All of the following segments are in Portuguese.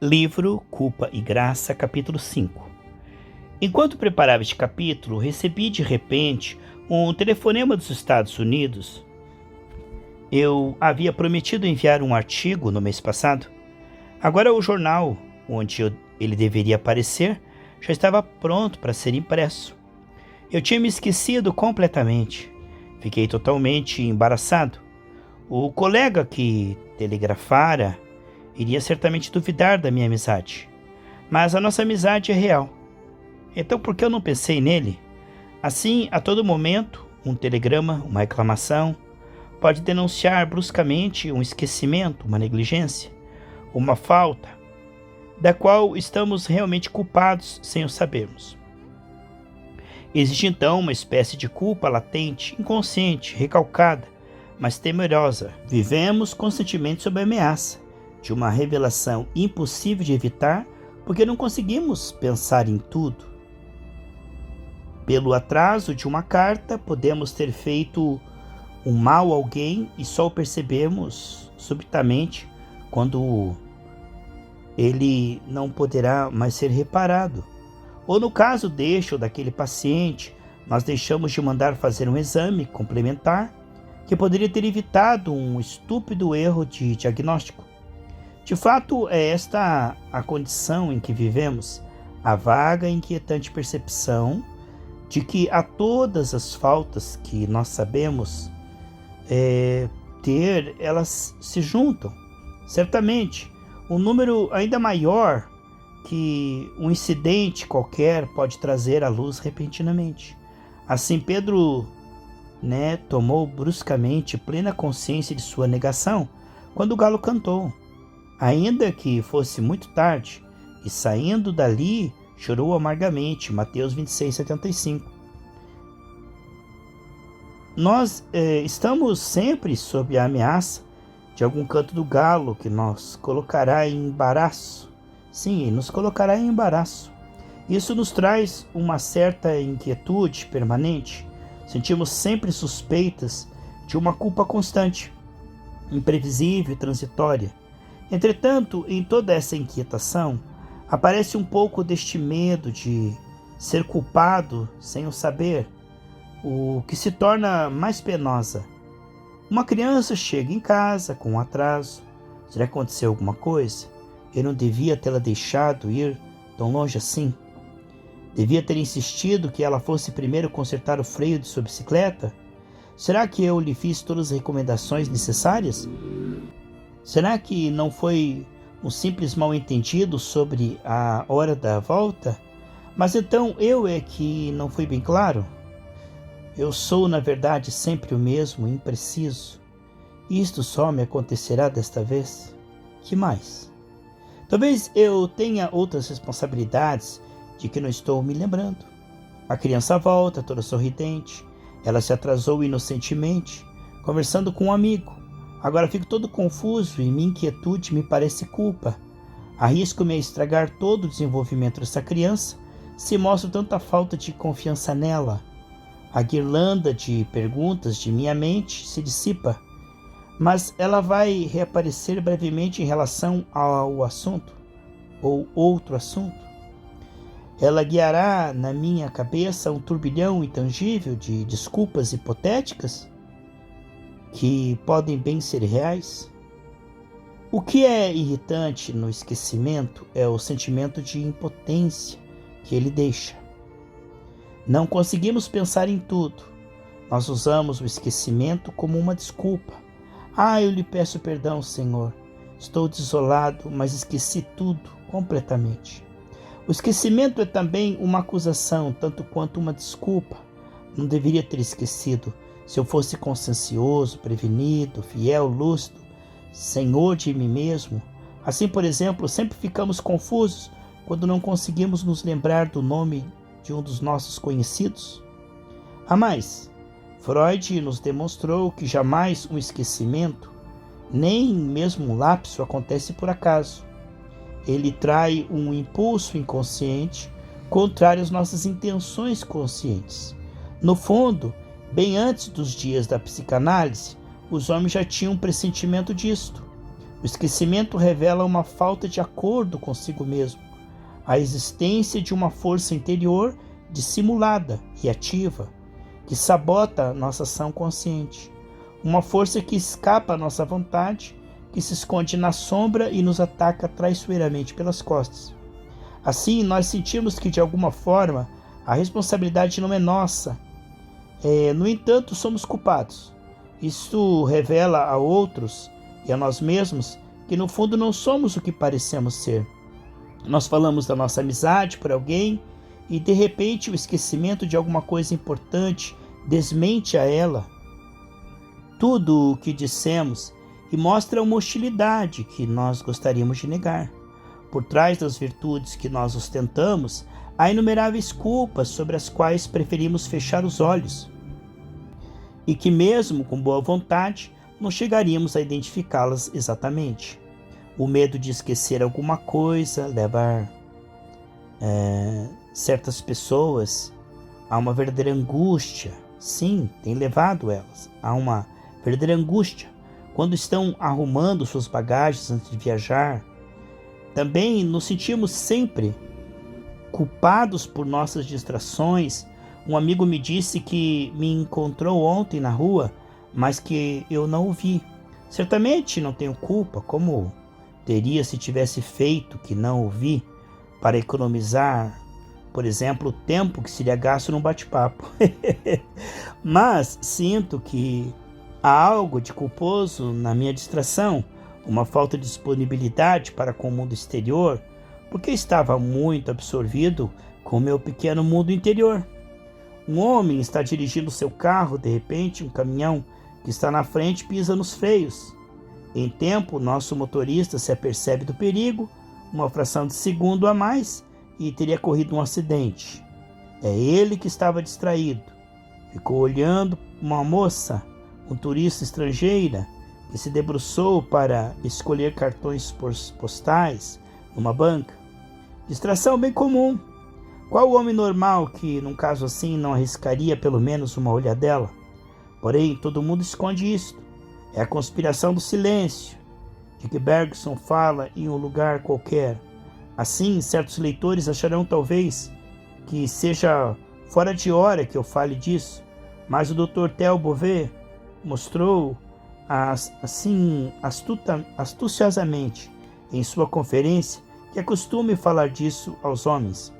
Livro Culpa e Graça, capítulo 5. Enquanto preparava este capítulo, recebi de repente um telefonema dos Estados Unidos. Eu havia prometido enviar um artigo no mês passado. Agora o jornal onde ele deveria aparecer já estava pronto para ser impresso. Eu tinha me esquecido completamente. Fiquei totalmente embaraçado. O colega que telegrafara iria certamente duvidar da minha amizade. Mas a nossa amizade é real. Então por que eu não pensei nele? Assim, a todo momento, um telegrama, uma reclamação, pode denunciar bruscamente um esquecimento, uma negligência, uma falta, da qual estamos realmente culpados sem o sabermos. Existe então uma espécie de culpa latente, inconsciente, recalcada, mas temerosa. Vivemos constantemente sob a ameaça de uma revelação impossível de evitar, porque não conseguimos pensar em tudo. Pelo atraso de uma carta, podemos ter feito um mal a alguém e só o percebemos subitamente quando ele não poderá mais ser reparado. Ou no caso deste ou daquele paciente, nós deixamos de mandar fazer um exame complementar que poderia ter evitado um estúpido erro de diagnóstico. De fato, é esta a condição em que vivemos, a vaga e inquietante percepção de que a todas as faltas que nós sabemos ter, elas se juntam. Certamente, um número ainda maior que um incidente qualquer pode trazer à luz repentinamente. Assim, Pedro tomou bruscamente plena consciência de sua negação quando o galo cantou, ainda que fosse muito tarde, e saindo dali chorou amargamente. Mateus 26:75. Nós estamos sempre sob a ameaça de algum canto do galo que nos colocará em embaraço. Sim, nos colocará em embaraço. Isso nos traz uma certa inquietude permanente. Sentimos sempre suspeitas de uma culpa constante, imprevisível e transitória. Entretanto, em toda essa inquietação, aparece um pouco deste medo de ser culpado sem o saber, o que se torna mais penosa. Uma criança chega em casa com um atraso. Será que aconteceu alguma coisa? Eu não devia tê-la deixado ir tão longe assim? Devia ter insistido que ela fosse primeiro consertar o freio de sua bicicleta? Será que eu lhe fiz todas as recomendações necessárias? Será que não foi um simples mal-entendido sobre a hora da volta? Mas então eu é que não fui bem claro? Eu sou, na verdade, sempre o mesmo, impreciso. Isto só me acontecerá desta vez? Que mais? Talvez eu tenha outras responsabilidades de que não estou me lembrando. A criança volta, toda sorridente. Ela se atrasou inocentemente, conversando com um amigo. Agora fico todo confuso e minha inquietude me parece culpa. Arrisco-me a estragar todo o desenvolvimento dessa criança se mostro tanta falta de confiança nela. A guirlanda de perguntas de minha mente se dissipa, mas ela vai reaparecer brevemente em relação ao assunto, ou outro assunto. Ela guiará na minha cabeça um turbilhão intangível de desculpas hipotéticas que podem bem ser reais. O que é irritante no esquecimento é o sentimento de impotência que ele deixa. Não conseguimos pensar em tudo. Nós usamos o esquecimento como uma desculpa. Eu lhe peço perdão, Senhor. Estou desolado, mas esqueci tudo completamente. O esquecimento é também uma acusação, tanto quanto uma desculpa. Não deveria ter esquecido. Se eu fosse consciencioso, prevenido, fiel, lúcido, senhor de mim mesmo. Assim, por exemplo, sempre ficamos confusos quando não conseguimos nos lembrar do nome de um dos nossos conhecidos. A mais, Freud nos demonstrou que jamais um esquecimento, nem mesmo um lapso, acontece por acaso. Ele trai um impulso inconsciente contrário às nossas intenções conscientes. No fundo, bem antes dos dias da psicanálise, os homens já tinham um pressentimento disto. O esquecimento revela uma falta de acordo consigo mesmo, a existência de uma força interior dissimulada e ativa, que sabota nossa ação consciente, uma força que escapa à nossa vontade, que se esconde na sombra e nos ataca traiçoeiramente pelas costas. Assim, nós sentimos que, de alguma forma, a responsabilidade não é nossa. No entanto, somos culpados. Isso revela a outros e a nós mesmos que, no fundo, não somos o que parecemos ser. Nós falamos da nossa amizade por alguém e, de repente, o esquecimento de alguma coisa importante desmente a ela tudo o que dissemos e mostra uma hostilidade que nós gostaríamos de negar. Por trás das virtudes que nós ostentamos, há inumeráveis culpas sobre as quais preferimos fechar os olhos e que, mesmo com boa vontade, não chegaríamos a identificá-las exatamente. O medo de esquecer alguma coisa leva certas pessoas a uma verdadeira angústia. Sim, tem levado elas a uma verdadeira angústia quando estão arrumando suas bagagens antes de viajar. Também nos sentimos sempre culpados por nossas distrações. Um amigo me disse que me encontrou ontem na rua, mas que eu não o vi. Certamente não tenho culpa, como teria se tivesse feito que não o vi, para economizar, por exemplo, o tempo que seria gasto num bate-papo. Mas sinto que há algo de culposo na minha distração, uma falta de disponibilidade para com o mundo exterior, porque estava muito absorvido com o meu pequeno mundo interior. Um homem está dirigindo seu carro, de repente um caminhão que está na frente pisa nos freios. Em tempo, nosso motorista se apercebe do perigo, uma fração de segundo a mais, e teria corrido um acidente. É ele que estava distraído. Ficou olhando uma moça, um turista estrangeira, que se debruçou para escolher cartões postais numa banca. Distração bem comum. Qual o homem normal que, num caso assim, não arriscaria pelo menos uma olhadela? Porém, todo mundo esconde isto. É a conspiração do silêncio, de que Bergson fala em um lugar qualquer. Assim, certos leitores acharão talvez que seja fora de hora que eu fale disso, mas o Dr. Theo Beauvais mostrou assim astuciosamente em sua conferência que é costume falar disso aos homens,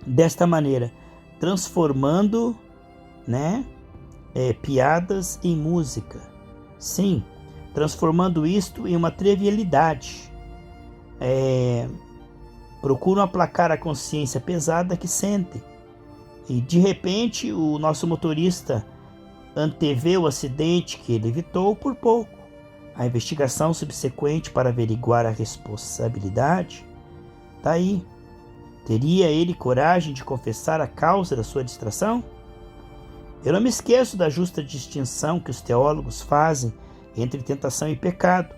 desta maneira, transformando piadas em música. Sim, transformando isto em uma trivialidade. Procuram aplacar a consciência pesada que sentem. E de repente o nosso motorista antevê o acidente que ele evitou por pouco. A investigação subsequente para averiguar a responsabilidade está aí. Teria ele coragem de confessar a causa da sua distração? Eu não me esqueço da justa distinção que os teólogos fazem entre tentação e pecado.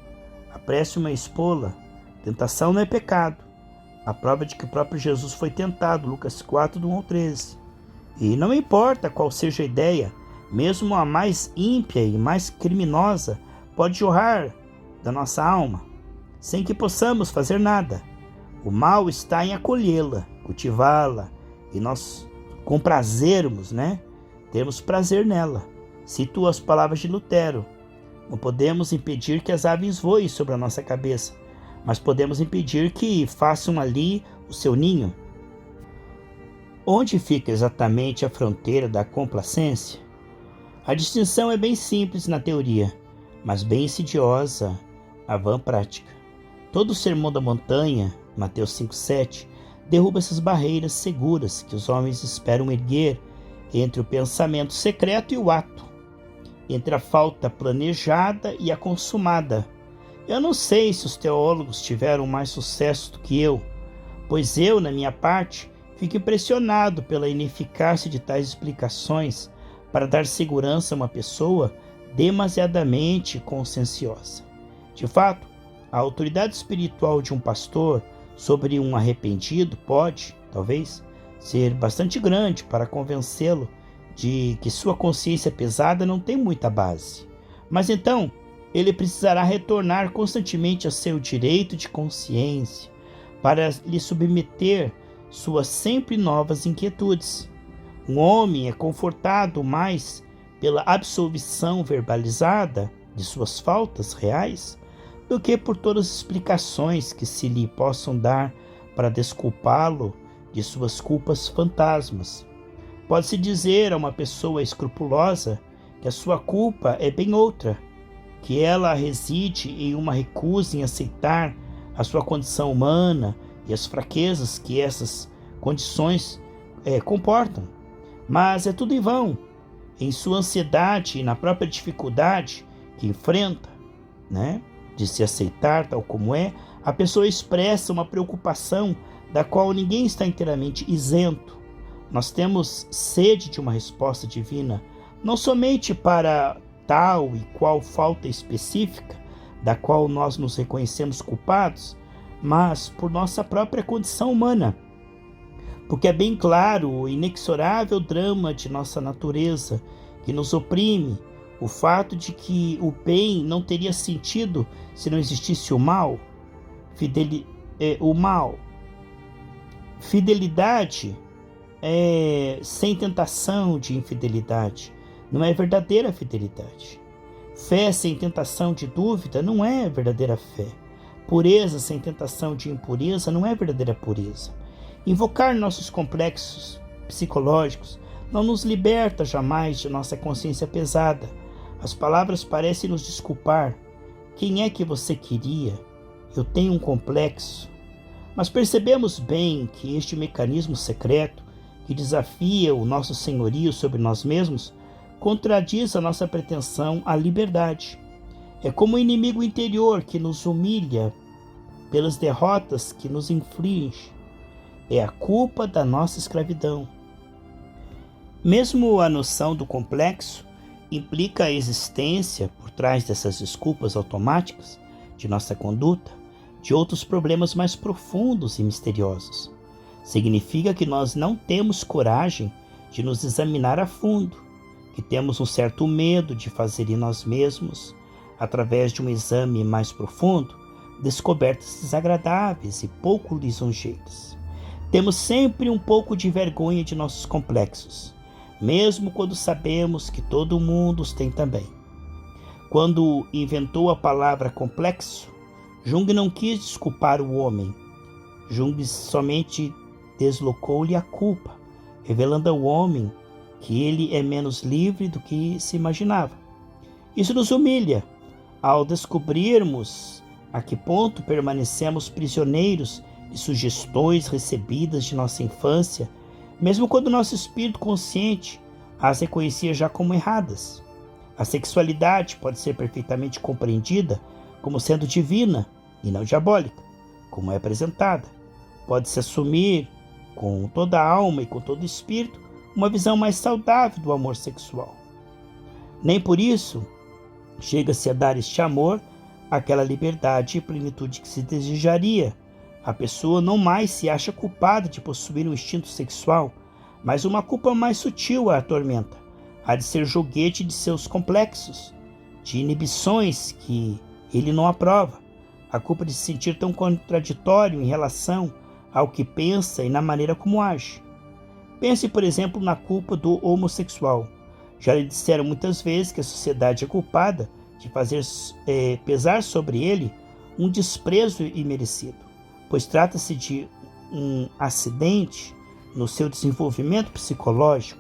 Apresse uma espola. Tentação não é pecado. A prova de que o próprio Jesus foi tentado, Lucas 4, do 1 ao 13. E não importa qual seja a ideia, mesmo a mais ímpia e mais criminosa, pode jorrar da nossa alma, sem que possamos fazer nada. O mal está em acolhê-la, cultivá-la, e nós comprazermos, Temos prazer nela. Cito as palavras de Lutero. Não podemos impedir que as aves voem sobre a nossa cabeça, mas podemos impedir que façam ali o seu ninho. Onde fica exatamente a fronteira da complacência? A distinção é bem simples na teoria, mas bem insidiosa na vã prática. Todo o sermão da montanha, Mateus 5,7, derruba essas barreiras seguras que os homens esperam erguer entre o pensamento secreto e o ato, entre a falta planejada e a consumada. Eu não sei se os teólogos tiveram mais sucesso do que eu, pois eu, na minha parte, fico impressionado pela ineficácia de tais explicações para dar segurança a uma pessoa demasiadamente conscienciosa. De fato, a autoridade espiritual de um pastor sobre um arrependido pode, talvez, ser bastante grande para convencê-lo de que sua consciência pesada não tem muita base. Mas então, ele precisará retornar constantemente ao seu direito de consciência para lhe submeter suas sempre novas inquietudes. Um homem é confortado mais pela absolvição verbalizada de suas faltas reais do que por todas as explicações que se lhe possam dar para desculpá-lo de suas culpas fantasmas. Pode-se dizer a uma pessoa escrupulosa que a sua culpa é bem outra, que ela reside em uma recusa em aceitar a sua condição humana e as fraquezas que essas condições comportam. Mas é tudo em vão. Em sua ansiedade e na própria dificuldade que enfrenta, de se aceitar tal como é, a pessoa expressa uma preocupação da qual ninguém está inteiramente isento. Nós temos sede de uma resposta divina, não somente para tal e qual falta específica, da qual nós nos reconhecemos culpados, mas por nossa própria condição humana. Porque é bem claro o inexorável drama de nossa natureza que nos oprime, o fato de que o bem não teria sentido se não existisse o mal. Fidelidade sem tentação de infidelidade não é verdadeira fidelidade. Fé sem tentação de dúvida não é verdadeira fé. Pureza sem tentação de impureza não é verdadeira pureza. Invocar nossos complexos psicológicos não nos liberta jamais de nossa consciência pesada. As palavras parecem nos desculpar. Quem é que você queria? Eu tenho um complexo. Mas percebemos bem que este mecanismo secreto que desafia o nosso senhorio sobre nós mesmos contradiz a nossa pretensão à liberdade. É como um inimigo interior que nos humilha pelas derrotas que nos inflige. É a culpa da nossa escravidão. Mesmo a noção do complexo implica a existência, por trás dessas desculpas automáticas de nossa conduta, de outros problemas mais profundos e misteriosos. Significa que nós não temos coragem de nos examinar a fundo, que temos um certo medo de fazer em nós mesmos, através de um exame mais profundo, descobertas desagradáveis e pouco lisonjeiras. Temos sempre um pouco de vergonha de nossos complexos, mesmo quando sabemos que todo mundo os tem também. Quando inventou a palavra complexo, Jung não quis desculpar o homem. Jung somente deslocou-lhe a culpa, revelando ao homem que ele é menos livre do que se imaginava. Isso nos humilha, ao descobrirmos a que ponto permanecemos prisioneiros de sugestões recebidas de nossa infância, mesmo quando nosso espírito consciente as reconhecia já como erradas. A sexualidade pode ser perfeitamente compreendida como sendo divina e não diabólica, como é apresentada. Pode-se assumir com toda a alma e com todo o espírito uma visão mais saudável do amor sexual. Nem por isso chega-se a dar este amor aquela liberdade e plenitude que se desejaria. A pessoa não mais se acha culpada de possuir um instinto sexual, mas uma culpa mais sutil a atormenta, a de ser joguete de seus complexos, de inibições que ele não aprova, a culpa de se sentir tão contraditório em relação ao que pensa e na maneira como age. Pense, por exemplo, na culpa do homossexual. Já lhe disseram muitas vezes que a sociedade é culpada de fazer pesar sobre ele um desprezo imerecido, pois trata-se de um acidente no seu desenvolvimento psicológico,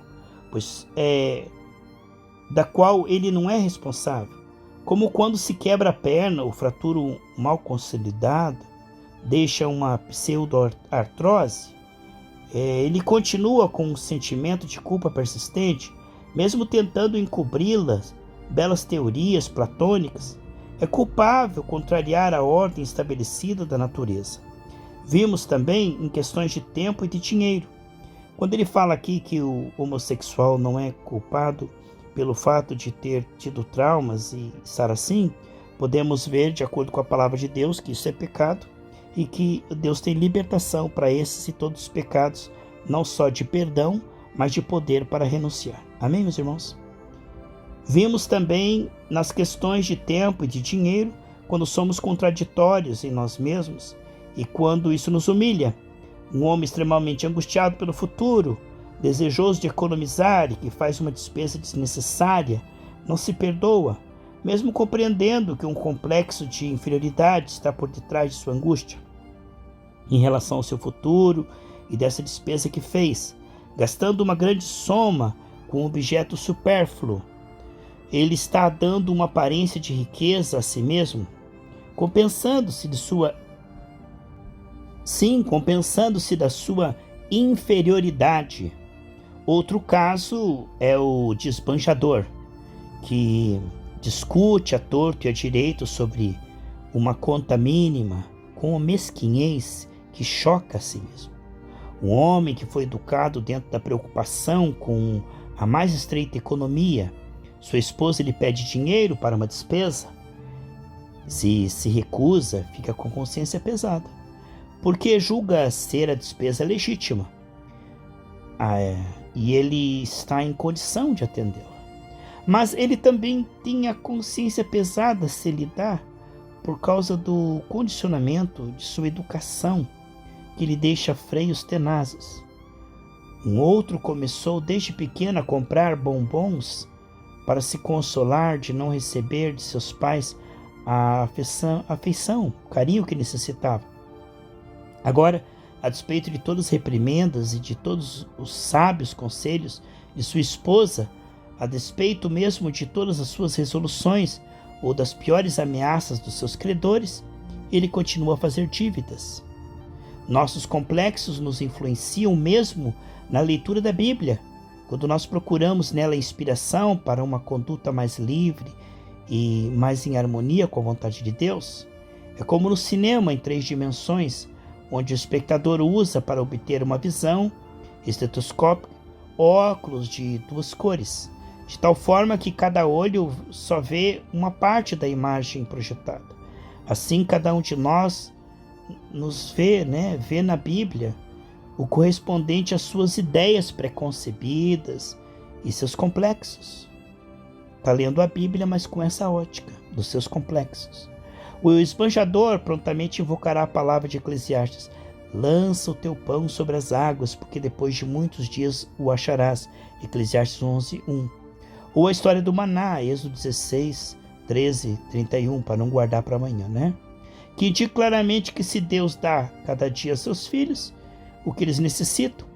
da qual ele não é responsável, como quando se quebra a perna ou fratura mal consolidada, deixa uma pseudo-artrose, ele continua com um sentimento de culpa persistente, mesmo tentando encobri-las, belas teorias platônicas. É culpável contrariar a ordem estabelecida da natureza. Vimos também em questões de tempo e de dinheiro. Quando ele fala aqui que o homossexual não é culpado pelo fato de ter tido traumas e estar assim, podemos ver, de acordo com a palavra de Deus, que isso é pecado e que Deus tem libertação para esses e todos os pecados, não só de perdão, mas de poder para renunciar. Amém, meus irmãos? Vimos também nas questões de tempo e de dinheiro, quando somos contraditórios em nós mesmos e quando isso nos humilha. Um homem extremamente angustiado pelo futuro, desejoso de economizar e que faz uma despesa desnecessária, não se perdoa, mesmo compreendendo que um complexo de inferioridade está por detrás de sua angústia em relação ao seu futuro e dessa despesa que fez, gastando uma grande soma com um objeto supérfluo. Ele está dando uma aparência de riqueza a si mesmo, compensando-se da sua inferioridade. Outro caso é o desbanjador, que discute a torto e a direito sobre uma conta mínima com uma mesquinhez que choca a si mesmo. Um homem que foi educado dentro da preocupação com a mais estreita economia. Sua esposa lhe pede dinheiro para uma despesa. Se recusa, fica com consciência pesada, porque julga ser a despesa legítima. E ele está em condição de atendê-la. Mas ele também tem a consciência pesada a se lidar por causa do condicionamento de sua educação, que lhe deixa freios tenazes. Um outro começou desde pequeno a comprar bombons para se consolar de não receber de seus pais a afeição, o carinho que necessitava. Agora, a despeito de todas as reprimendas e de todos os sábios conselhos de sua esposa, a despeito mesmo de todas as suas resoluções ou das piores ameaças dos seus credores, ele continua a fazer dívidas. Nossos complexos nos influenciam mesmo na leitura da Bíblia, quando nós procuramos nela inspiração para uma conduta mais livre e mais em harmonia com a vontade de Deus. É como no cinema em 3 dimensões, onde o espectador usa para obter uma visão estetoscópica óculos de 2 cores, de tal forma que cada olho só vê uma parte da imagem projetada. Assim, cada um de nós nos vê na Bíblia o correspondente às suas ideias preconcebidas e seus complexos. Está lendo a Bíblia, mas com essa ótica dos seus complexos. O esbanjador prontamente invocará a palavra de Eclesiastes: lança o teu pão sobre as águas, porque depois de muitos dias o acharás. Eclesiastes 11:1. Ou a história do maná, Êxodo 16, 13, 31, para não guardar para amanhã, que indica claramente que se Deus dá cada dia a seus filhos o que eles necessitam,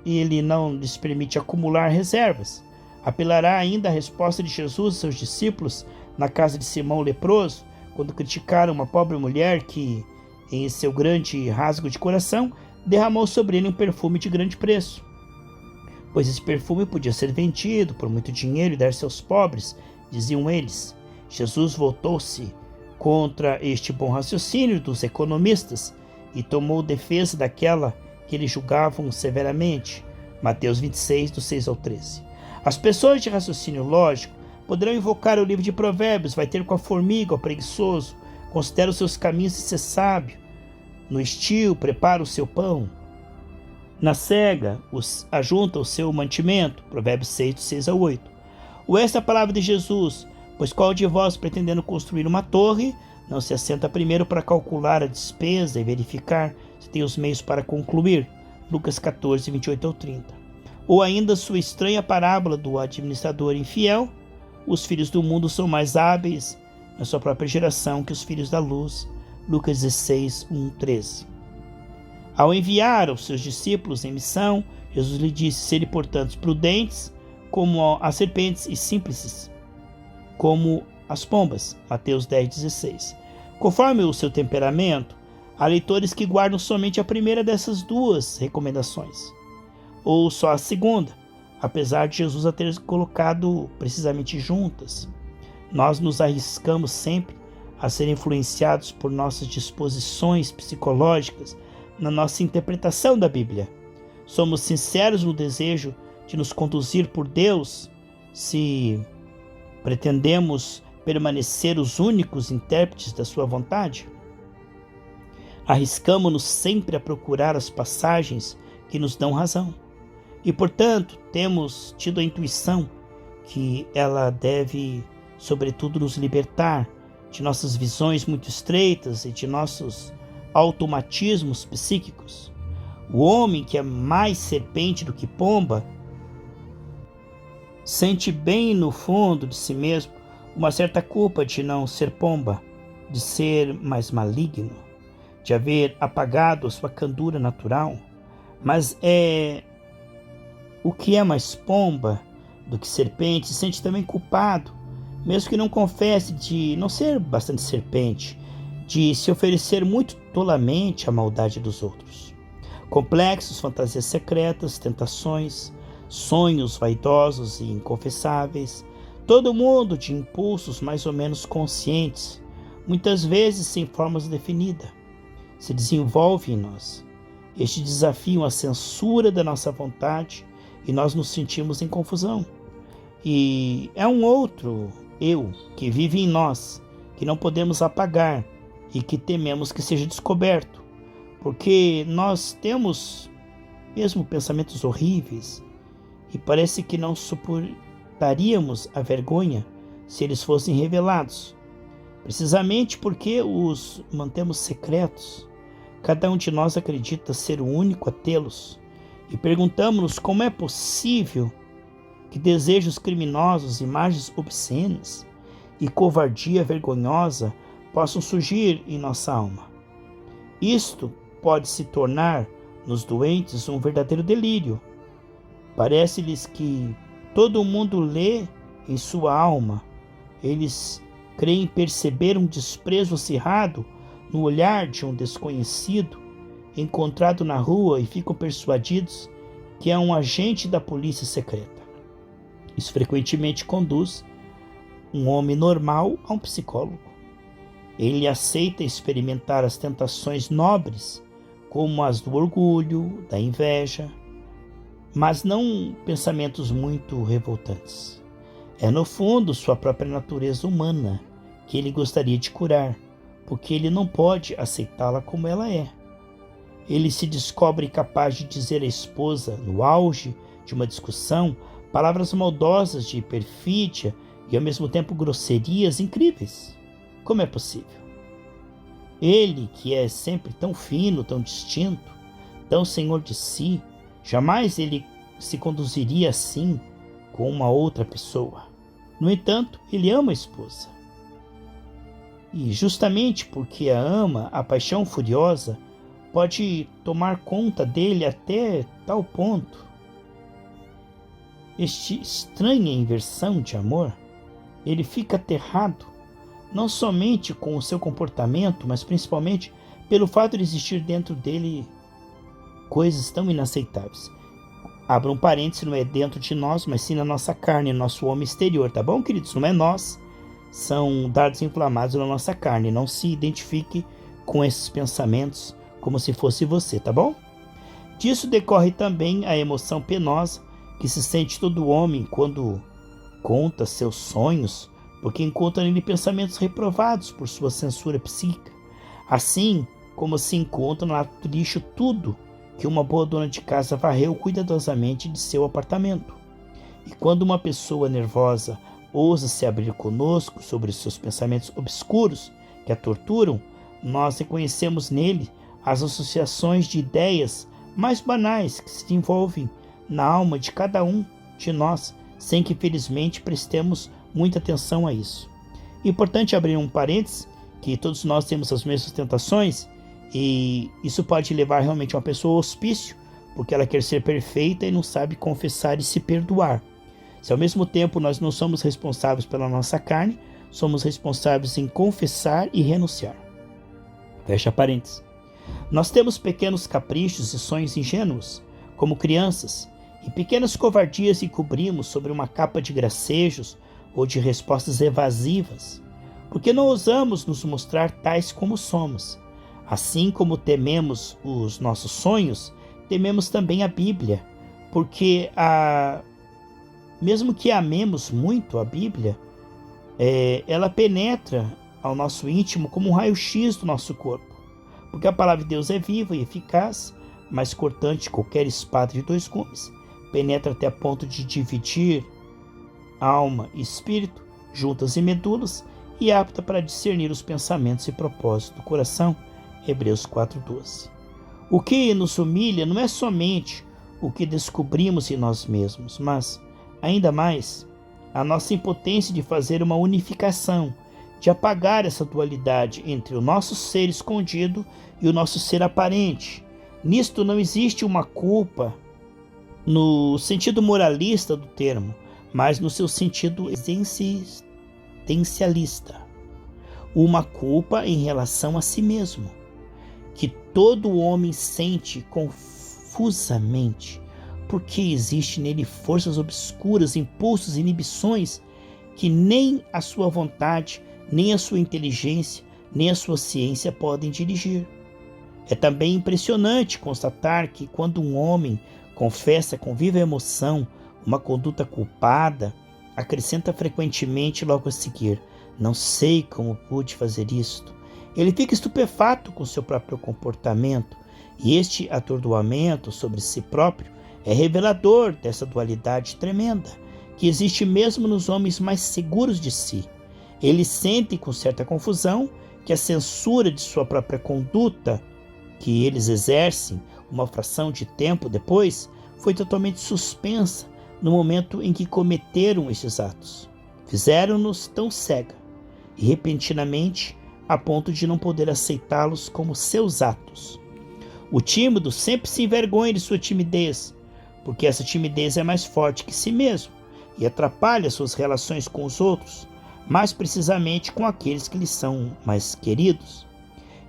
e ele não lhes permite acumular reservas. Apelará ainda à resposta de Jesus e seus discípulos na casa de Simão o leproso, quando criticaram uma pobre mulher que, em seu grande rasgo de coração, derramou sobre ele um perfume de grande preço. Pois esse perfume podia ser vendido por muito dinheiro e dar-se aos pobres, diziam eles. Jesus voltou-se contra este bom raciocínio dos economistas e tomou defesa daquela que eles julgavam severamente. Mateus 26, do 6 ao 13. As pessoas de raciocínio lógico poderão invocar o livro de Provérbios: vai ter com a formiga, o preguiçoso, considera os seus caminhos e ser sábio. No estio, prepara o seu pão. Na cega, ajunta o seu mantimento. Provérbios 6, do 6 ao 8. Ou esta é a palavra de Jesus: pois qual de vós, pretendendo construir uma torre, não se assenta primeiro para calcular a despesa e verificar se tem os meios para concluir? Lucas 14, 28 ao 30. Ou ainda sua estranha parábola do administrador infiel: os filhos do mundo são mais hábeis na sua própria geração que os filhos da luz. Lucas 16, 1, 13. Ao enviar os seus discípulos em missão, Jesus lhe disse: sede, portanto, prudentes como as serpentes e simples como as pombas. Mateus 10, 16. Conforme o seu temperamento, há leitores que guardam somente a primeira dessas 2 recomendações, ou só a segunda, apesar de Jesus a ter colocado precisamente juntas. Nós nos arriscamos sempre a ser influenciados por nossas disposições psicológicas na nossa interpretação da Bíblia. Somos sinceros no desejo de nos conduzir por Deus se pretendemos permanecer os únicos intérpretes da sua vontade? Arriscamo-nos sempre a procurar as passagens que nos dão razão. E, portanto, temos tido a intuição que ela deve, sobretudo, nos libertar de nossas visões muito estreitas e de nossos automatismos psíquicos. O homem que é mais serpente do que pomba sente bem no fundo de si mesmo uma certa culpa de não ser pomba, de ser mais maligno, de haver apagado a sua candura natural. Mas o que é mais pomba do que serpente se sente também culpado, mesmo que não confesse, de não ser bastante serpente, de se oferecer muito tolamente à maldade dos outros. Complexos, fantasias secretas, tentações, sonhos vaidosos e inconfessáveis, todo mundo de impulsos mais ou menos conscientes, muitas vezes sem formas definidas, se desenvolve em nós. Este desafio a censura da nossa vontade e nós nos sentimos em confusão. E é um outro eu que vive em nós, que não podemos apagar e que tememos que seja descoberto, porque nós temos mesmo pensamentos horríveis e parece que não suportaríamos a vergonha se eles fossem revelados, precisamente porque os mantemos secretos. Cada um de nós acredita ser o único a tê-los e perguntamos-nos como é possível que desejos criminosos, imagens obscenas e covardia vergonhosa possam surgir em nossa alma. Isto pode se tornar nos doentes um verdadeiro delírio. Parece-lhes que todo mundo lê em sua alma. Eles creem perceber um desprezo acirrado no olhar de um desconhecido encontrado na rua e ficam persuadidos que é um agente da polícia secreta. Isso frequentemente conduz um homem normal a um psicólogo. Ele aceita experimentar as tentações nobres, como as do orgulho, da inveja, mas não pensamentos muito revoltantes. É no fundo sua própria natureza humana que ele gostaria de curar, porque ele não pode aceitá-la como ela é. Ele se descobre capaz de dizer à esposa, no auge de uma discussão, palavras maldosas de perfídia e ao mesmo tempo grosserias incríveis. Como é possível? Ele, que é sempre tão fino, tão distinto, tão senhor de si, jamais ele se conduziria assim com uma outra pessoa. No entanto, ele ama a esposa. E justamente porque a ama, a paixão furiosa pode tomar conta dele até tal ponto. Esta estranha inversão de amor, ele fica aterrado, não somente com o seu comportamento, mas principalmente pelo fato de existir dentro dele coisas tão inaceitáveis. Abra um parênteses, não é dentro de nós, mas sim na nossa carne, no nosso homem exterior, tá bom, queridos? Não é nós, são dardos inflamados na nossa carne. Não se identifique com esses pensamentos como se fosse você, tá bom? Disso decorre também a emoção penosa que se sente todo homem quando conta seus sonhos, porque encontra nele pensamentos reprovados por sua censura psíquica, assim como se encontra no lado do lixo tudo que uma boa dona de casa varreu cuidadosamente de seu apartamento. E quando uma pessoa nervosa ousa se abrir conosco sobre seus pensamentos obscuros que a torturam, nós reconhecemos nele as associações de ideias mais banais que se desenvolvem na alma de cada um de nós, sem que felizmente prestemos muita atenção a isso. É importante abrir um parênteses, que todos nós temos as mesmas tentações, e isso pode levar realmente uma pessoa ao hospício, porque ela quer ser perfeita e não sabe confessar e se perdoar. Se ao mesmo tempo nós não somos responsáveis pela nossa carne, somos responsáveis em confessar e renunciar. Fecha parênteses. Nós temos pequenos caprichos e sonhos ingênuos, como crianças, e pequenas covardias que cobrimos sobre uma capa de gracejos ou de respostas evasivas, porque não ousamos nos mostrar tais como somos. Assim como tememos os nossos sonhos, tememos também a Bíblia, porque mesmo que amemos muito a Bíblia, ela penetra ao nosso íntimo como um raio-x do nosso corpo, porque a palavra de Deus é viva e eficaz, mais cortante que qualquer espada de dois gumes, penetra até a ponto de dividir alma e espírito, juntas e medulas, e apta para discernir os pensamentos e propósitos do coração. Hebreus 4:12. O que nos humilha não é somente o que descobrimos em nós mesmos, mas, ainda mais, a nossa impotência de fazer uma unificação, de apagar essa dualidade entre o nosso ser escondido e o nosso ser aparente. Nisto não existe uma culpa no sentido moralista do termo, mas no seu sentido existencialista. Uma culpa em relação a si mesmo, que todo homem sente confusamente, porque existe nele forças obscuras, impulsos, inibições que nem a sua vontade, nem a sua inteligência, nem a sua ciência podem dirigir. É também impressionante constatar que quando um homem confessa com viva emoção uma conduta culpada, acrescenta frequentemente logo a seguir: não sei como pude fazer isto. Ele fica estupefato com seu próprio comportamento, e este atordoamento sobre si próprio é revelador dessa dualidade tremenda que existe mesmo nos homens mais seguros de si. Eles sentem com certa confusão que a censura de sua própria conduta, que eles exercem uma fração de tempo depois, foi totalmente suspensa no momento em que cometeram esses atos. Fizeram-nos tão cega e repentinamente a ponto de não poder aceitá-los como seus atos. O tímido sempre se envergonha de sua timidez, porque essa timidez é mais forte que si mesmo e atrapalha suas relações com os outros, mais precisamente com aqueles que lhe são mais queridos.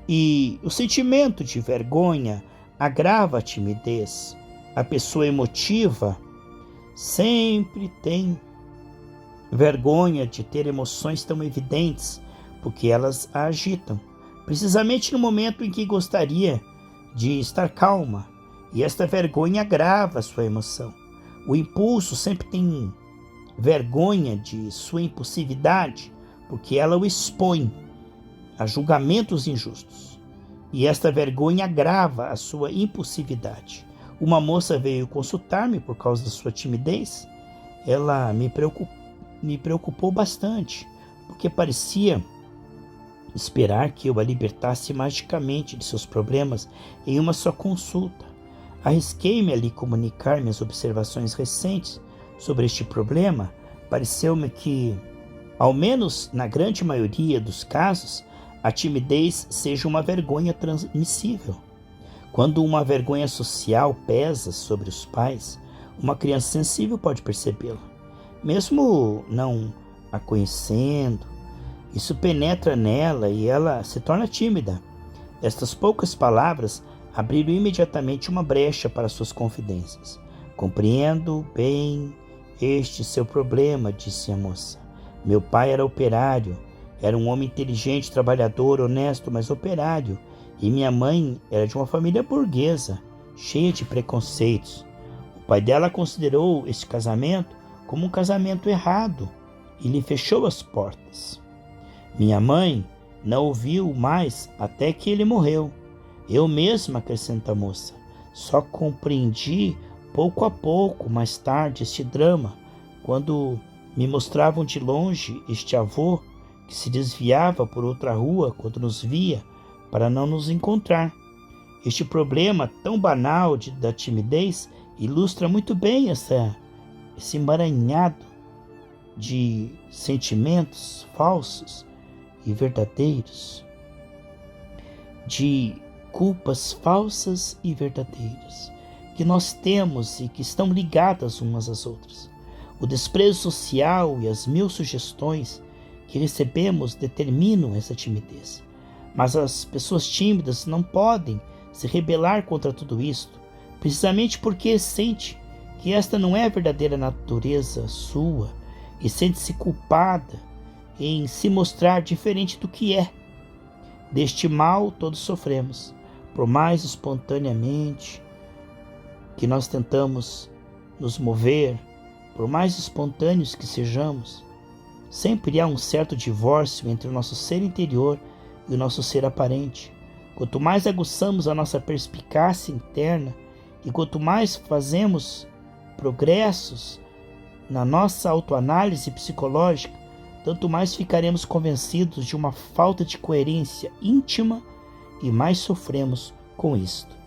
E o sentimento de vergonha agrava a timidez. A pessoa emotiva sempre tem vergonha de ter emoções tão evidentes, porque elas a agitam, precisamente no momento em que gostaria de estar calma, e esta vergonha agrava a sua emoção. O impulso sempre tem vergonha de sua impulsividade, porque ela o expõe a julgamentos injustos, e esta vergonha agrava a sua impulsividade. Uma moça veio consultar-me por causa da sua timidez. Ela me preocupou bastante, porque parecia esperar que eu a libertasse magicamente de seus problemas em uma só consulta. Arrisquei-me a lhe comunicar minhas observações recentes sobre este problema. Pareceu-me que, ao menos na grande maioria dos casos, a timidez seja uma vergonha transmissível. Quando uma vergonha social pesa sobre os pais, uma criança sensível pode percebê-la. Mesmo não a conhecendo, isso penetra nela e ela se torna tímida. Estas poucas palavras abriram imediatamente uma brecha para suas confidências. Compreendo bem este seu problema, disse a moça. Meu pai era operário, era um homem inteligente, trabalhador, honesto, mas operário. E minha mãe era de uma família burguesa, cheia de preconceitos. O pai dela considerou este casamento como um casamento errado e lhe fechou as portas. Minha mãe não o viu mais até que ele morreu. Eu mesma, acrescenta a moça, só compreendi pouco a pouco mais tarde este drama, quando me mostravam de longe este avô que se desviava por outra rua quando nos via para não nos encontrar. Este problema tão banal da timidez ilustra muito bem esse emaranhado de sentimentos falsos e verdadeiros, de culpas falsas e verdadeiras que nós temos e que estão ligadas umas às outras. O desprezo social e as mil sugestões que recebemos determinam essa timidez. Mas as pessoas tímidas não podem se rebelar contra tudo isto, precisamente porque sente que esta não é a verdadeira natureza sua e sente-se culpada em se mostrar diferente do que é. Deste mal todos sofremos, por mais espontaneamente que nós tentamos nos mover, por mais espontâneos que sejamos, sempre há um certo divórcio entre o nosso ser interior e o nosso ser aparente. Quanto mais aguçamos a nossa perspicácia interna e quanto mais fazemos progressos na nossa autoanálise psicológica, tanto mais ficaremos convencidos de uma falta de coerência íntima e mais sofremos com isto.